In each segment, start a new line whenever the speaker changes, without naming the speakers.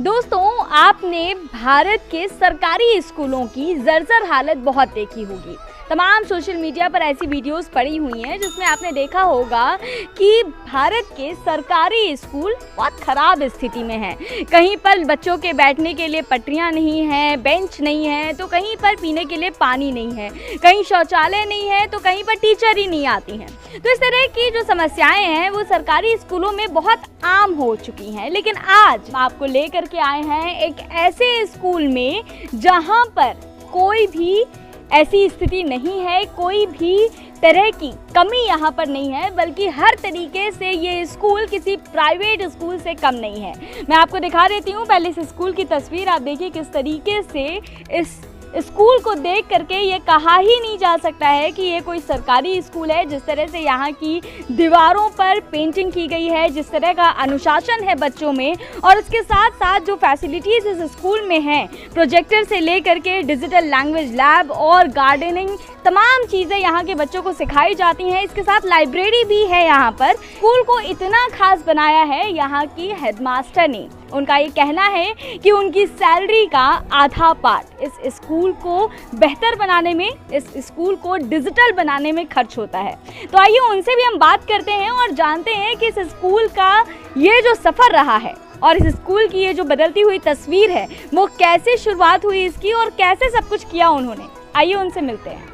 दोस्तों, आपने भारत के सरकारी स्कूलों की जर्जर हालत बहुत देखी होगी। तमाम सोशल मीडिया पर ऐसी वीडियोस पड़ी हुई हैं जिसमें आपने देखा होगा कि भारत के सरकारी स्कूल बहुत ख़राब स्थिति में हैं। कहीं पर बच्चों के बैठने के लिए पटरियां नहीं हैं, बेंच नहीं है, तो कहीं पर पीने के लिए पानी नहीं है, कहीं शौचालय नहीं है, तो कहीं पर टीचर ही नहीं आती हैं। तो इस तरह की जो समस्याएं हैं वो सरकारी स्कूलों में बहुत आम हो चुकी हैं। लेकिन आज हम आपको लेकर के आए हैं एक ऐसे स्कूल में जहां पर कोई भी ऐसी स्थिति नहीं है, कोई भी तरह की कमी यहाँ पर नहीं है, बल्कि हर तरीके से ये स्कूल किसी प्राइवेट स्कूल से कम नहीं है। मैं आपको दिखा देती हूँ पहले इस स्कूल की तस्वीर। आप देखिए किस तरीके से इस स्कूल को देख करके ये कहा ही नहीं जा सकता है कि ये कोई सरकारी स्कूल है। जिस तरह से यहाँ की दीवारों पर पेंटिंग की गई है, जिस तरह का अनुशासन है बच्चों में, और उसके साथ साथ जो फैसिलिटीज़ इस स्कूल में हैं, प्रोजेक्टर से लेकर के डिजिटल लैंग्वेज लैब और गार्डनिंग, तमाम चीज़ें यहाँ के बच्चों को सिखाई जाती हैं। इसके साथ लाइब्रेरी भी है यहाँ पर। स्कूल को इतना खास बनाया है यहाँ की हेडमास्टर ने। उनका ये कहना है कि उनकी सैलरी का आधा पार्ट इस स्कूल को बेहतर बनाने में, इस स्कूल को डिजिटल बनाने में खर्च होता है। तो आइए उनसे भी हम बात करते हैं और जानते हैं कि इस स्कूल का ये जो सफ़र रहा है और इस स्कूल की ये जो बदलती हुई तस्वीर है वो कैसे शुरुआत हुई इसकी और कैसे सब कुछ किया उन्होंने। आइए उनसे मिलते हैं।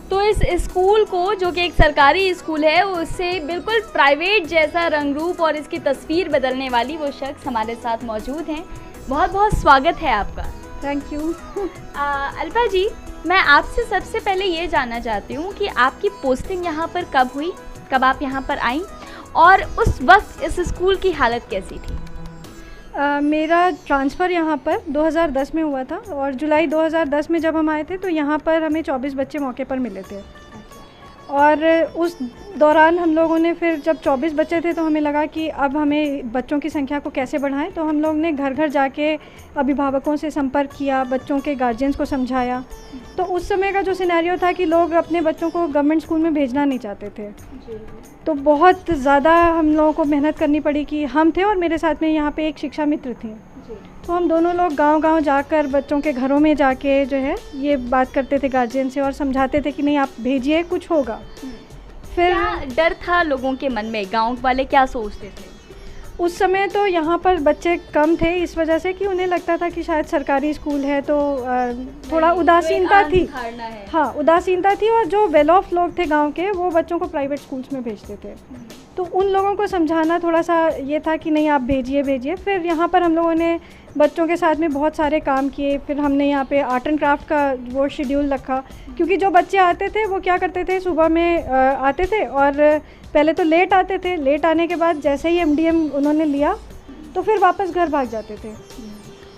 तो इस स्कूल को, जो कि एक सरकारी स्कूल है, उससे बिल्कुल प्राइवेट जैसा रंग रूप और इसकी तस्वीर बदलने वाली वो शख्स हमारे साथ मौजूद हैं। बहुत बहुत स्वागत है आपका।
Thank you.
अल्पा जी, मैं आपसे सबसे पहले ये जानना चाहती हूँ कि आपकी पोस्टिंग यहाँ पर कब हुई, कब आप यहाँ पर आईं, और उस वक्त इस स्कूल की हालत कैसी थी?
मेरा ट्रांसफ़र यहाँ पर 2010 में हुआ था और जुलाई 2010 में जब हम आए थे तो यहाँ पर हमें 24 बच्चे मौके पर मिले थे। और उस दौरान हम लोगों ने फिर जब 24 बच्चे थे तो हमें लगा कि अब हमें बच्चों की संख्या को कैसे बढ़ाएं। तो हम लोग ने घर घर जाके अभिभावकों से संपर्क किया, बच्चों के गार्जियंस को समझाया। तो उस समय का जो सिनेरियो था कि लोग अपने बच्चों को गवर्नमेंट स्कूल में भेजना नहीं चाहते थे। तो बहुत ज़्यादा हम लोगों को मेहनत करनी पड़ी कि हम थे और मेरे साथ में यहाँ पे एक शिक्षा मित्र थी। तो हम दोनों लोग गांव-गांव जाकर बच्चों के घरों में जाके जो है ये बात करते थे गार्जियन से और समझाते थे कि नहीं, आप भेजिए, कुछ होगा। फिर
क्या डर था लोगों के मन में? गांव वाले क्या सोचते थे?
उस समय तो यहाँ पर बच्चे कम थे, इस वजह से कि उन्हें लगता था कि शायद सरकारी स्कूल है तो थोड़ा उदासीनता थी। हाँ, उदासीनता थी। और जो वेल ऑफ लोग थे गांव के, वो बच्चों को प्राइवेट स्कूल्स में भेजते थे। तो उन लोगों को समझाना थोड़ा सा ये था कि नहीं, आप भेजिए। फिर यहाँ पर हम लोगों ने बच्चों के साथ में बहुत सारे काम किए। फिर हमने यहाँ पे आर्ट एंड क्राफ्ट का वो शेड्यूल रखा, क्योंकि जो बच्चे आते थे वो क्या करते थे, सुबह में आते थे और पहले तो लेट आते थे। लेट आने के बाद जैसे ही एमडीएम उन्होंने लिया तो फिर वापस घर भाग जाते थे।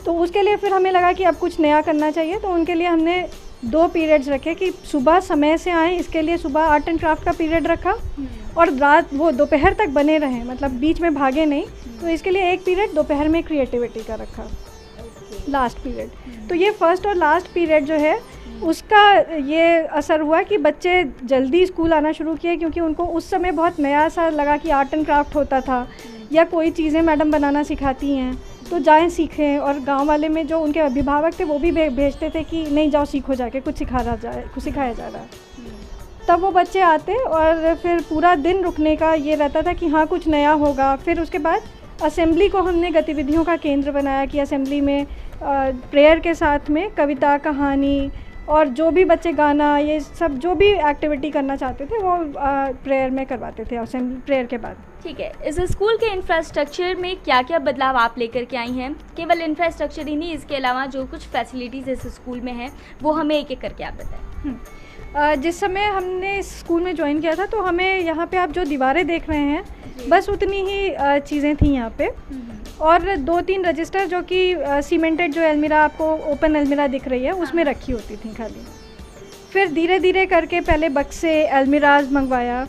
तो उसके लिए फिर हमें लगा कि अब कुछ नया करना चाहिए। तो उनके लिए हमने 2 पीरियड्स रखे कि सुबह समय से आएँ, इसके लिए सुबह आर्ट एंड क्राफ्ट का पीरियड रखा और रात वो दोपहर तक बने रहें, मतलब बीच में भागे नहीं। तो इसके लिए एक पीरियड दोपहर में क्रिएटिविटी का रखा, लास्ट पीरियड। तो ये फर्स्ट और लास्ट पीरियड जो है उसका ये असर हुआ कि बच्चे जल्दी स्कूल आना शुरू किए, क्योंकि उनको उस समय बहुत नया सा लगा कि आर्ट एंड क्राफ्ट होता था या कोई चीज़ें मैडम बनाना सिखाती हैं तो जाएं सीखें। और गांव वाले में जो उनके अभिभावक थे वो भी भेजते थे कि नहीं, जाओ सीखो जाके, कुछ सिखाया जा रहा है। तब वो बच्चे आते और फिर पूरा दिन रुकने का ये रहता था कि हाँ कुछ नया होगा। फिर उसके बाद असेंबली को हमने गतिविधियों का केंद्र बनाया कि असेंबली में प्रेयर के साथ में कविता, कहानी और जो भी बच्चे गाना, ये सब जो भी एक्टिविटी करना चाहते थे वो प्रेयर में करवाते थे, असेंबली प्रेयर के बाद।
ठीक है, इस स्कूल के इंफ्रास्ट्रक्चर में क्या क्या बदलाव आप लेकर के आई हैं? केवल इंफ्रास्ट्रक्चर ही नहीं, इसके अलावा जो कुछ फैसिलिटीज़ इस स्कूल में हैं वो हमें एक एक करके आप बताएं।
जिस समय हमने इस स्कूल में ज्वाइन किया था तो हमें यहाँ पे आप जो दीवारें देख रहे हैं बस उतनी ही चीज़ें थी यहाँ पे, और 2-3 रजिस्टर जो कि सीमेंटेड जो अलमीरा, आपको ओपन अलमीरा दिख रही है, उसमें रखी होती थी खाली। फिर धीरे धीरे करके पहले बक्से, अलमीराज मंगवाया।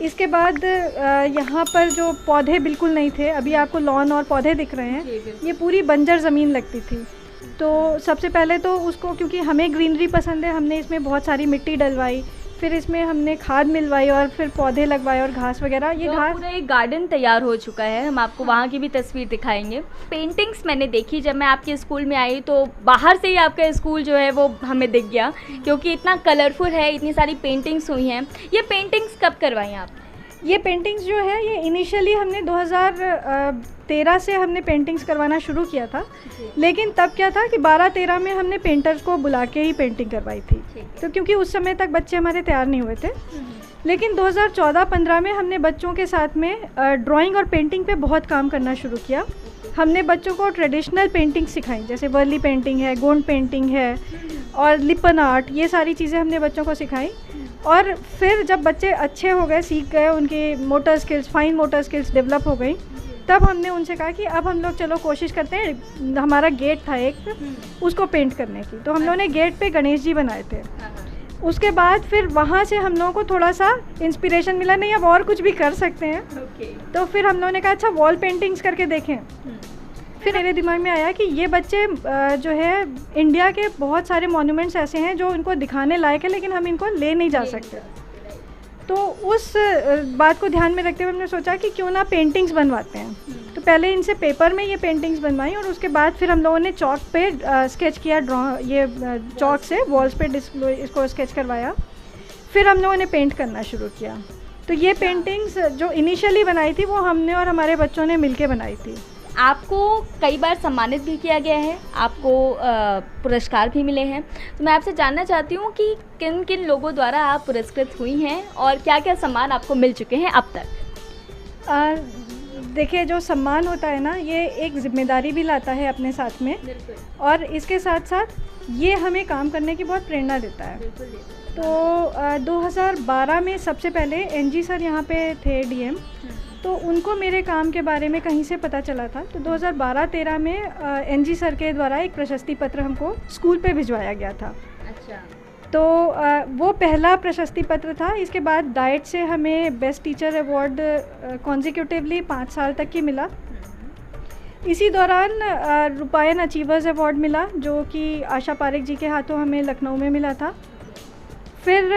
इसके बाद यहाँ पर जो पौधे बिल्कुल नहीं थे, अभी आपको लॉन और पौधे दिख रहे हैं, ये पूरी बंजर ज़मीन लगती थी। तो सबसे पहले तो उसको, क्योंकि हमें ग्रीनरी पसंद है, हमने इसमें बहुत सारी मिट्टी डलवाई, फिर इसमें हमने खाद मिलवाई और फिर पौधे लगवाए और घास वगैरह। ये
तो
घास
पूरा एक गार्डन तैयार हो चुका है, हम आपको वहाँ की भी तस्वीर दिखाएंगे। पेंटिंग्स मैंने देखी जब मैं आपके स्कूल में आई, तो बाहर से ही आपका स्कूल जो है वो हमें दिख गया, क्योंकि इतना कलरफुल है, इतनी सारी पेंटिंग्स हुई हैं। ये पेंटिंग्स कब करवाई आपने?
ये पेंटिंग्स जो है ये इनिशियली हमने 2013 से हमने पेंटिंग्स करवाना शुरू किया था, लेकिन तब क्या था कि 12-13 में हमने पेंटर्स को बुला के ही पेंटिंग करवाई थी, तो क्योंकि उस समय तक बच्चे हमारे तैयार नहीं हुए थे। लेकिन 2014-15 में हमने बच्चों के साथ में ड्राइंग और पेंटिंग पे बहुत काम करना शुरू किया। हमने बच्चों को ट्रेडिशनल पेंटिंग सिखाई, जैसे वर्ली पेंटिंग है, गोंड पेंटिंग है और लिपन आर्ट, ये सारी चीज़ें हमने बच्चों को सिखाई। और फिर जब बच्चे अच्छे हो गए, सीख गए, उनकी motor skills, fine motor skills develop हो गई, तब हमने उनसे कहा कि अब हम लोग चलो कोशिश करते हैं। हमारा गेट था एक, उसको पेंट करने की, तो हम लोगों ने गेट पे गणेश जी बनाए थे। उसके बाद फिर वहाँ से हम लोगों को थोड़ा सा इंस्पिरेशन मिला, नहीं अब और कुछ भी कर सकते हैं। तो फिर हम लोगों ने कहा अच्छा वॉल पेंटिंग्स करके देखें। फिर मेरे दिमाग में आया कि ये बच्चे जो है इंडिया के बहुत सारे मॉन्यूमेंट्स ऐसे हैं जो इनको दिखाने लायक है, लेकिन हम इनको ले नहीं जा सकते। तो उस बात को ध्यान में रखते हुए हमने सोचा कि क्यों ना पेंटिंग्स बनवाते हैं। तो पहले इनसे पेपर में ये पेंटिंग्स बनवाई और उसके बाद फिर हम लोगों ने चॉक पे स्केच किया, ये चॉक से वॉल्स पे इसको स्केच करवाया। फिर हम लोगों ने पेंट करना शुरू किया। तो ये पेंटिंग्स जो इनिशियली बनाई थी वो हमने और हमारे बच्चों ने मिलके बनाई थी।
आपको कई बार सम्मानित भी किया गया है, आपको पुरस्कार भी मिले हैं, तो मैं आपसे जानना चाहती हूँ कि किन किन लोगों द्वारा आप पुरस्कृत हुई हैं और क्या क्या सम्मान आपको मिल चुके हैं अब तक?
देखिए, जो सम्मान होता है ना, ये एक जिम्मेदारी भी लाता है अपने साथ में, और इसके साथ साथ ये हमें काम करने की बहुत प्रेरणा देता है। तो 2012 में सबसे पहले एनजी सर यहाँ पे थे, डीएम, तो उनको मेरे काम के बारे में कहीं से पता चला था। तो 2012-13 में एनजी सर के द्वारा एक प्रशस्ति पत्र हमको स्कूल पे भिजवाया गया था।
अच्छा।
तो वो पहला प्रशस्ति पत्र था। इसके बाद डाइट से हमें बेस्ट टीचर अवार्ड कॉन्जिक्यूटिवली 5 साल तक की मिला। इसी दौरान रूपायन अचीवर्स अवार्ड मिला, जो कि आशा पारेख जी के हाथों हमें लखनऊ में मिला था। फिर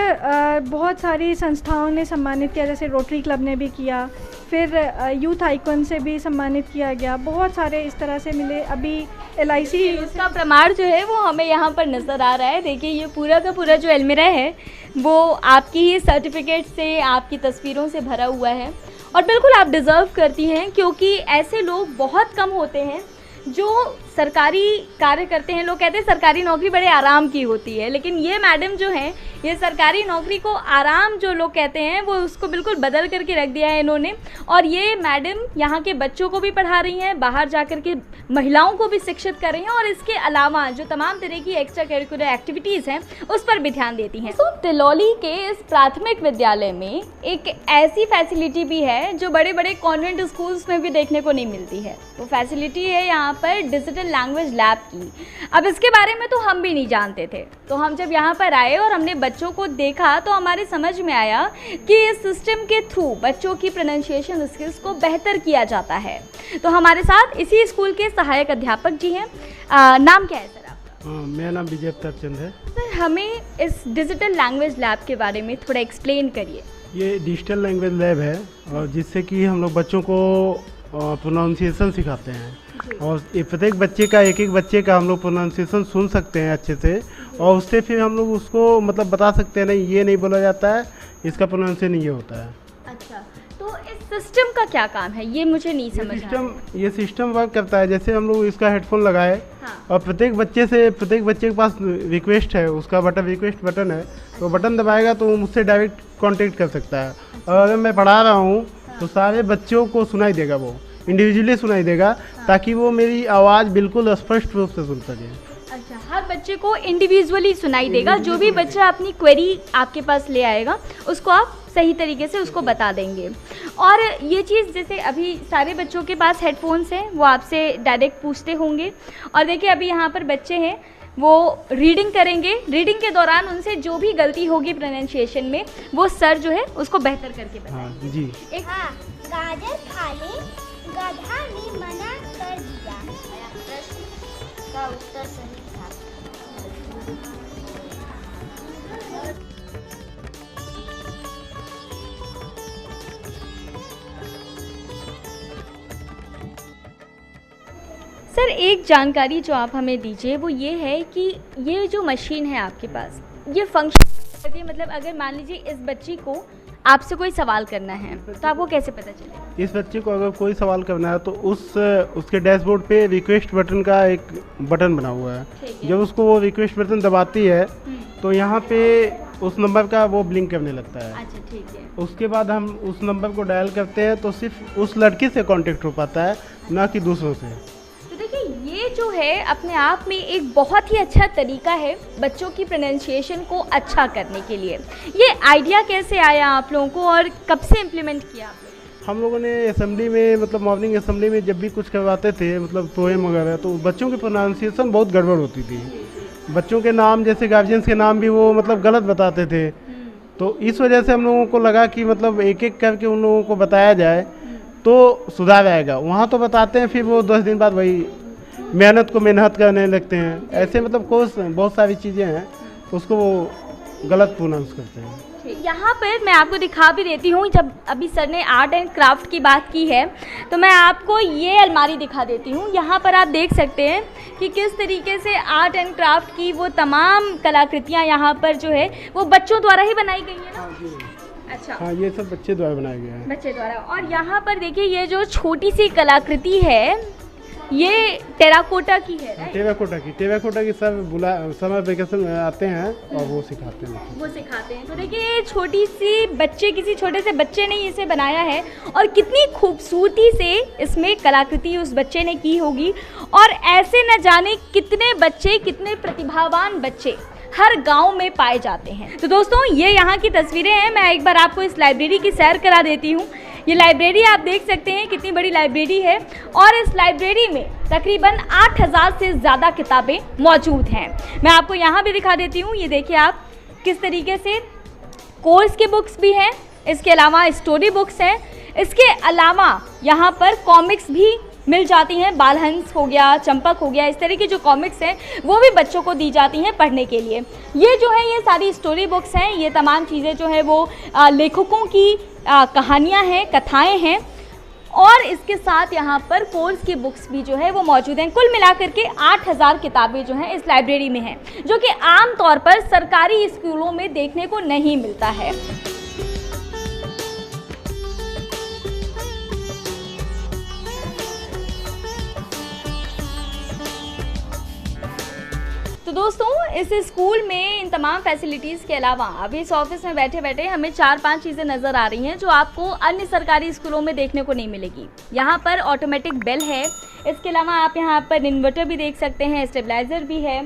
बहुत सारी संस्थाओं ने सम्मानित किया, जैसे रोटरी क्लब ने भी किया, फिर यूथ आइकॉन से भी सम्मानित किया गया, बहुत सारे इस तरह से मिले। अभी LIC
उसका प्रमाण जो है वो हमें यहाँ पर नज़र आ रहा है। देखिए, ये पूरा का पूरा जो अलमीरा है वो आपकी ही सर्टिफिकेट से, आपकी तस्वीरों से भरा हुआ है, और बिल्कुल आप डिज़र्व करती हैं, क्योंकि ऐसे लोग बहुत कम होते हैं जो सरकारी कार्य करते हैं। लोग कहते हैं सरकारी नौकरी बड़े आराम की होती है, लेकिन ये मैडम जो हैं, ये सरकारी नौकरी को आराम जो लोग कहते हैं वो उसको बिल्कुल बदल करके रख दिया है इन्होंने। और ये मैडम यहाँ के बच्चों को भी पढ़ा रही हैं, बाहर जाकर के महिलाओं को भी शिक्षित कर रही हैं, और इसके अलावा जो तमाम तरह की एक्स्ट्रा करिकुलर एक्टिविटीज़ हैं उस पर भी ध्यान देती हैं। तो तिलौली के इस प्राथमिक विद्यालय में एक ऐसी फैसिलिटी भी है जो बड़े बड़े कॉन्वेंट स्कूल्स में भी देखने को नहीं मिलती है। वो फैसिलिटी है यहाँ पर डिजिटल लैंग्वेज लैब की। अब इसके बारे में तो हम भी नहीं जानते थे, तो हम जब यहाँ पर आए और हमने बच्चों को देखा तो हमारे समझ में आया कि इस सिस्टम के थ्रू बच्चों की प्रोनाउंसिएशन स्किल्स को बेहतर किया जाता है। तो हमारे साथ इसी स्कूल के सहायक अध्यापक जी हैं। नाम क्या है सर आपका?
मेरा नाम विजय चंद है।
सर, हमें इस डिजिटल लैंग्वेज लैब के बारे में थोड़ा एक्सप्लेन करिए।
ये डिजिटल लैंग्वेज लैब है, और जिससे कि हम लोग बच्चों को प्रोनाउंसिएशन सिखाते हैं, और प्रत्येक बच्चे का, एक एक बच्चे का हम लोग प्रोनाउंसिएशन सुन सकते हैं अच्छे से, और उससे फिर हम लोग उसको मतलब बता सकते हैं, नहीं ये नहीं बोला जाता है, इसका प्रोनाउंसिएशन ये होता है। अच्छा,
तो इस सिस्टम का क्या काम है, ये मुझे नहीं समझ आया।
ये सिस्टम वर्क करता है, जैसे हम लोग इसका हेडफोन लगाए, हाँ, और प्रत्येक बच्चे के पास रिक्वेस्ट है, उसका रिक्वेस्ट बटन है, तो बटन दबाएगा तो वो मुझसे डायरेक्ट कांटेक्ट कर सकता है। और अगर मैं पढ़ा रहा हूँ तो सारे बच्चों को सुनाई देगा, वो इंडिविजुअली सुनाई देगा, ताकि वो मेरी आवाज़ बिल्कुल स्पष्ट रूप से सुन सके।
अच्छा, हर बच्चे को इंडिविजुअली सुनाई देगा। जो भी बच्चा अपनी क्वेरी आपके पास ले आएगा उसको आप सही तरीके से उसको बता देंगे। और ये चीज़, जैसे अभी सारे बच्चों के पास हेडफोन्स हैं, वो आपसे डायरेक्ट पूछते होंगे। और देखिए, अभी यहाँ पर बच्चे हैं, वो रीडिंग करेंगे। रीडिंग के दौरान उनसे जो भी गलती होगी प्रोनाउंसिएशन में, वो सर जो है उसको बेहतर करके बताएंगे।
हाँ जी।
गाजर खा ले, गधा ने मना कर दिया। प्रश्न का उत्तर सही था।
सर एक जानकारी जो आप हमें दीजिए वो ये है कि ये जो मशीन है आपके पास ये फंक्शन करती है, मतलब अगर मान लीजिए इस बच्ची को आपसे कोई सवाल करना है तो आपको कैसे पता चलेगा?
इस बच्चे को अगर कोई सवाल करना है तो उसके डैशबोर्ड पे रिक्वेस्ट बटन का एक बटन बना हुआ है। जब उसको वो रिक्वेस्ट बटन दबाती है तो यहाँ पे उस नंबर का वो ब्लिंक करने लगता है।
अच्छा ठीक है।
उसके बाद हम उस नंबर को डायल करते हैं तो सिर्फ उस लड़की से कांटेक्ट हो पाता है, ना कि दूसरों से।
तो देखिए ये जो है अपने आप में एक बहुत ही अच्छा तरीका है बच्चों की प्रोनाउंसिएशन को अच्छा करने के लिए। ये आइडिया कैसे आया आप लोगों को और कब से इम्प्लीमेंट किया आप लोगों ने?
हम लोगों ने असेंबली में, मतलब मॉर्निंग असेंबली में जब भी कुछ करवाते थे, मतलब पोएम वगैरह, तो बच्चों की प्रोनाउंसिएशन बहुत गड़बड़ होती थी। बच्चों के नाम, जैसे गार्जियंस के नाम भी वो मतलब गलत बताते थे। तो इस वजह से हम लोगों को लगा कि मतलब एक एक करके उन लोगों को बताया जाए तो सुधार आएगा। वहाँ तो बताते हैं, फिर वो 10 दिन बाद वही मेहनत को मेहनत करने लगते हैं। ऐसे मतलब कोर्स बहुत सारी चीज़ें हैं, उसको वो गलत प्रोनाउंस करते हैं।
यहाँ पर मैं आपको दिखा भी देती हूँ, जब अभी सर ने आर्ट एंड क्राफ्ट की बात की है तो मैं आपको ये अलमारी दिखा देती हूँ। यहाँ पर आप देख सकते हैं कि किस तरीके से आर्ट एंड क्राफ्ट की वो तमाम कलाकृतियाँ यहाँ पर जो है वो बच्चों द्वारा ही बनाई गई है ना? अच्छा
हाँ, ये सब बच्चे द्वारा बनाया गया है।
बच्चे द्वारा। और यहाँ पर देखिए ये जो छोटी सी कलाकृति है ये टेराकोटा की है, राइट?
टेराकोटा की सब समर वेकेशन में आते हैं और वो सिखाते हैं।
तो देखिए ये छोटी सी बच्चे, किसी छोटे से बच्चे ने इसे बनाया है और कितनी खूबसूरती से इसमें कलाकृति उस बच्चे ने की होगी। और ऐसे न जाने कितने बच्चे, कितने प्रतिभावान बच्चे हर गांव में पाए जाते हैं। तो दोस्तों ये यहाँ की तस्वीरें हैं। मैं एक बार आपको इस लाइब्रेरी की सैर करा देती हूँ। ये लाइब्रेरी आप देख सकते हैं कितनी बड़ी लाइब्रेरी है और इस लाइब्रेरी में तकरीबन 8000 से ज़्यादा किताबें मौजूद हैं। मैं आपको यहाँ भी दिखा देती हूँ। ये देखिए आप किस तरीके से कोर्स के बुक्स भी हैं, इसके अलावा स्टोरी बुक्स हैं, इसके अलावा यहाँ पर कॉमिक्स भी मिल जाती हैं। बालहंस हो गया, चंपक हो गया, इस तरह की जो कॉमिक्स हैं वो भी बच्चों को दी जाती हैं पढ़ने के लिए। ये जो है ये सारी स्टोरी बुक्स हैं। ये तमाम चीज़ें जो है वो लेखकों की कहानियाँ हैं, कथाएं हैं और इसके साथ यहाँ पर कोर्स की बुक्स भी जो है वो मौजूद हैं। कुल मिलाकर के 8000 किताबें जो हैं इस लाइब्रेरी में हैं, जो कि आम तौर पर सरकारी स्कूलों में देखने को नहीं मिलता है। तो दोस्तों इस स्कूल में इन तमाम फैसिलिटीज़ के अलावा अभी इस ऑफिस में बैठे बैठे हमें 4-5 चीज़ें नज़र आ रही हैं जो आपको अन्य सरकारी स्कूलों में देखने को नहीं मिलेगी। यहाँ पर ऑटोमेटिक बेल है, इसके अलावा आप यहाँ पर इन्वर्टर भी देख सकते हैं, स्टेबलाइज़र भी है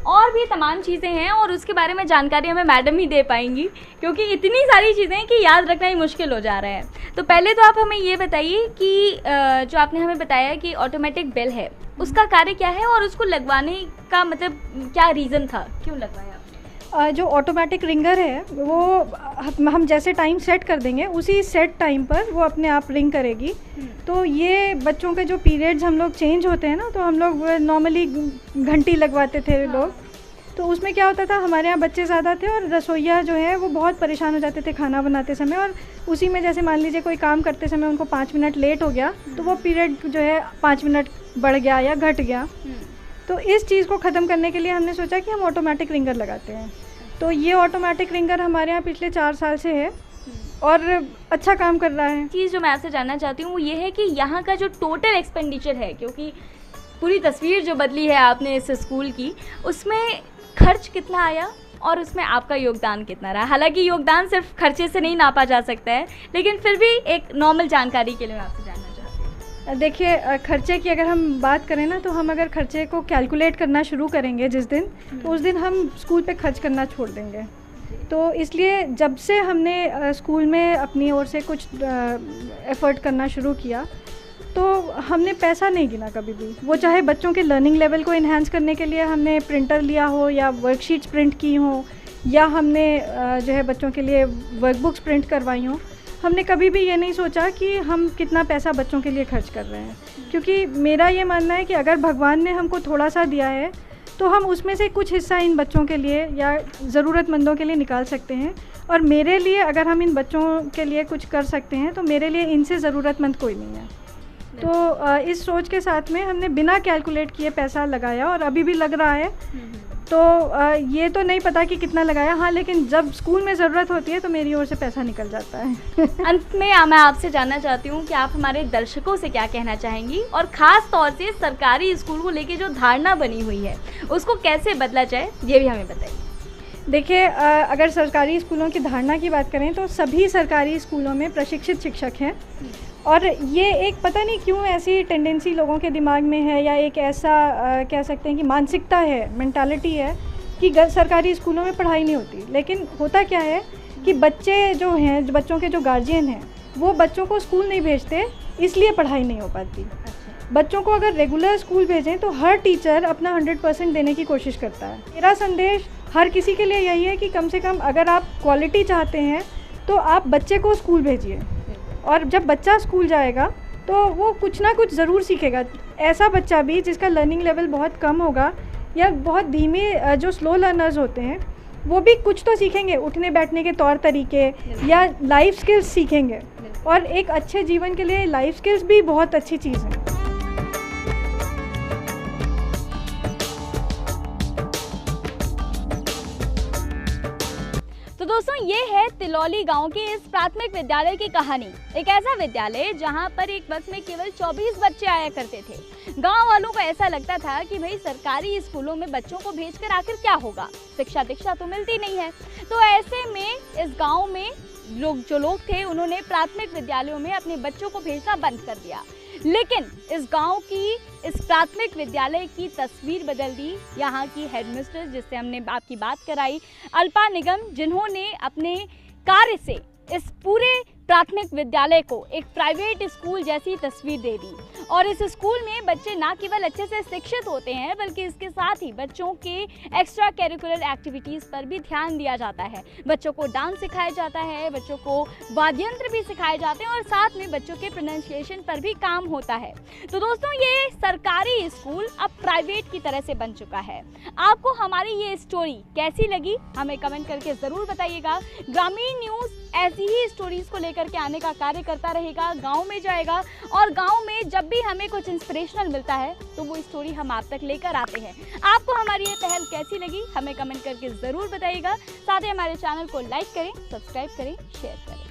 और भी तमाम चीज़ें हैं। और उसके बारे में जानकारी हमें मैडम ही दे पाएंगी क्योंकि इतनी सारी चीज़ें कि याद रखना ही मुश्किल हो जा रहा है। तो पहले तो आप हमें ये बताइए कि जो आपने हमें बताया कि ऑटोमेटिक बेल है उसका कार्य क्या है और उसको लगवाने का मतलब क्या रीज़न था, क्यों लगवाया आपने?
जो ऑटोमेटिक रिंगर है वो हम जैसे टाइम सेट कर देंगे उसी सेट टाइम पर वो अपने आप रिंग करेगी। तो ये बच्चों के जो पीरियड्स हम लोग चेंज होते हैं ना, तो हम लोग नॉर्मली घंटी लगवाते थे लोग। तो उसमें क्या होता था, हमारे यहाँ बच्चे ज़्यादा थे और रसोइया जो है वो बहुत परेशान हो जाते थे खाना बनाते समय। और उसी में जैसे मान लीजिए कोई काम करते समय उनको 5 मिनट लेट हो गया तो वो पीरियड जो है 5 मिनट बढ़ गया या घट गया। तो इस चीज़ को ख़त्म करने के लिए हमने सोचा कि हम ऑटोमेटिक रिंगर लगाते हैं। तो ये ऑटोमेटिक रिंगर हमारे यहाँ पिछले 4 साल से है और अच्छा काम कर रहा है।
चीज़ जो मैं आपसे जानना चाहती हूँ वो ये है कि यहाँ का जो टोटल एक्सपेंडिचर है, क्योंकि पूरी तस्वीर जो बदली है आपने इस स्कूल की, उसमें खर्च कितना आया और उसमें आपका योगदान कितना रहा? हालांकि योगदान सिर्फ खर्चे से नहीं नापा जा सकता है, लेकिन फिर भी एक नॉर्मल जानकारी के लिए मैं आपसे जानना चाहती हूँ।
देखिए खर्चे की अगर हम बात करें ना, तो हम अगर खर्चे को कैलकुलेट करना शुरू करेंगे जिस दिन, तो उस दिन हम स्कूल पे खर्च करना छोड़ देंगे। तो इसलिए जब से हमने स्कूल में अपनी ओर से कुछ एफ़र्ट करना शुरू किया तो हमने पैसा नहीं गिना कभी भी। वो चाहे बच्चों के लर्निंग लेवल को इन्हांस करने के लिए हमने प्रिंटर लिया हो या वर्कशीट्स प्रिंट की हो या हमने जो है बच्चों के लिए वर्कबुक्स प्रिंट करवाई हो, हमने कभी भी ये नहीं सोचा कि हम कितना पैसा बच्चों के लिए खर्च कर रहे हैं। क्योंकि मेरा ये मानना है कि अगर भगवान ने हमको थोड़ा सा दिया है तो हम उसमें से कुछ हिस्सा इन बच्चों के लिए या ज़रूरतमंदों के लिए निकाल सकते हैं। और मेरे लिए अगर हम इन बच्चों के लिए कुछ कर सकते हैं तो मेरे लिए इनसे ज़रूरतमंद कोई नहीं है। तो इस सोच के साथ में हमने बिना कैलकुलेट किए पैसा लगाया और अभी भी लग रहा है। तो ये तो नहीं पता कि कितना लगाया, हाँ, लेकिन जब स्कूल में ज़रूरत होती है तो मेरी ओर से पैसा निकल जाता है।
अंत में मैं आपसे जानना चाहती हूँ कि आप हमारे दर्शकों से क्या कहना चाहेंगी, और ख़ास तौर से सरकारी स्कूल को लेके जो धारणा बनी हुई है उसको कैसे बदला जाए, ये भी हमें बताइए।
देखिए, अगर सरकारी स्कूलों की धारणा की बात करें तो सभी सरकारी स्कूलों में प्रशिक्षित शिक्षक हैं, और ये एक पता नहीं क्यों ऐसी टेंडेंसी लोगों के दिमाग में है, या एक ऐसा कह सकते हैं कि मानसिकता है, मेंटालिटी है कि सरकारी स्कूलों में पढ़ाई नहीं होती। लेकिन होता क्या है कि बच्चे जो हैं, बच्चों के जो गार्जियन हैं, वो बच्चों को स्कूल नहीं भेजते, इसलिए पढ़ाई नहीं हो पाती। बच्चों को अगर रेगुलर स्कूल भेजें तो हर टीचर अपना 100% देने की कोशिश करता है। मेरा संदेश हर किसी के लिए यही है कि कम से कम अगर आप क्वालिटी चाहते हैं तो आप बच्चे को स्कूल भेजिए, और जब बच्चा स्कूल जाएगा तो वो कुछ ना कुछ ज़रूर सीखेगा। ऐसा बच्चा भी जिसका लर्निंग लेवल बहुत कम होगा या बहुत धीमे जो स्लो लर्नर्स होते हैं, वो भी कुछ तो सीखेंगे, उठने बैठने के तौर तरीके या लाइफ स्किल्स सीखेंगे। और एक अच्छे जीवन के लिए लाइफ स्किल्स भी बहुत अच्छी चीज़ है।
तो दोस्तों, ये है तिलौली गांव के इस प्राथमिक विद्यालय की कहानी। एक ऐसा विद्यालय जहां पर एक वक्त में केवल 24 बच्चे आया करते थे। गांव वालों को ऐसा लगता था कि भाई सरकारी स्कूलों में बच्चों को भेजकर आखिर क्या होगा, शिक्षा दीक्षा तो मिलती नहीं है। तो ऐसे में इस गांव में जो लोग थे उन्होंने प्राथमिक विद्यालयों में अपने बच्चों को भेजना बंद कर दिया। लेकिन इस गांव की इस प्राथमिक विद्यालय की तस्वीर बदल दी यहाँ की हेडमिस्ट्रेस, जिससे हमने आपकी बात कराई, अल्पा निगम, जिन्होंने अपने कार्य से इस पूरे प्राथमिक विद्यालय को एक प्राइवेट स्कूल जैसी तस्वीर दे दी। और इस स्कूल में बच्चे ना केवल अच्छे से शिक्षित होते हैं, बल्कि इसके साथ ही बच्चों के एक्स्ट्रा करिकुलर एक्टिविटीज़ पर भी ध्यान दिया जाता है। बच्चों को डांस सिखाया जाता है, बच्चों को वाद्य यंत्र भी सिखाए जाते हैं, और साथ में बच्चों के प्रोनाउंसिएशन पर भी काम होता है। तो दोस्तों, ये सरकारी स्कूल अब प्राइवेट की तरह से बन चुका है। आपको हमारी ये स्टोरी कैसी लगी, हमें कमेंट करके ज़रूर बताइएगा। ग्रामीण न्यूज़ ऐसी ही स्टोरीज़ को लेकर के आने का कार्य करता रहेगा, गांव में जाएगा, और गांव में जब भी हमें कुछ इंस्पिरेशनल मिलता है तो वो स्टोरी हम आप तक लेकर आते हैं। आपको हमारी ये पहल कैसी लगी, हमें कमेंट करके ज़रूर बताइएगा। साथ ही हमारे चैनल को लाइक करें, सब्सक्राइब करें, शेयर करें।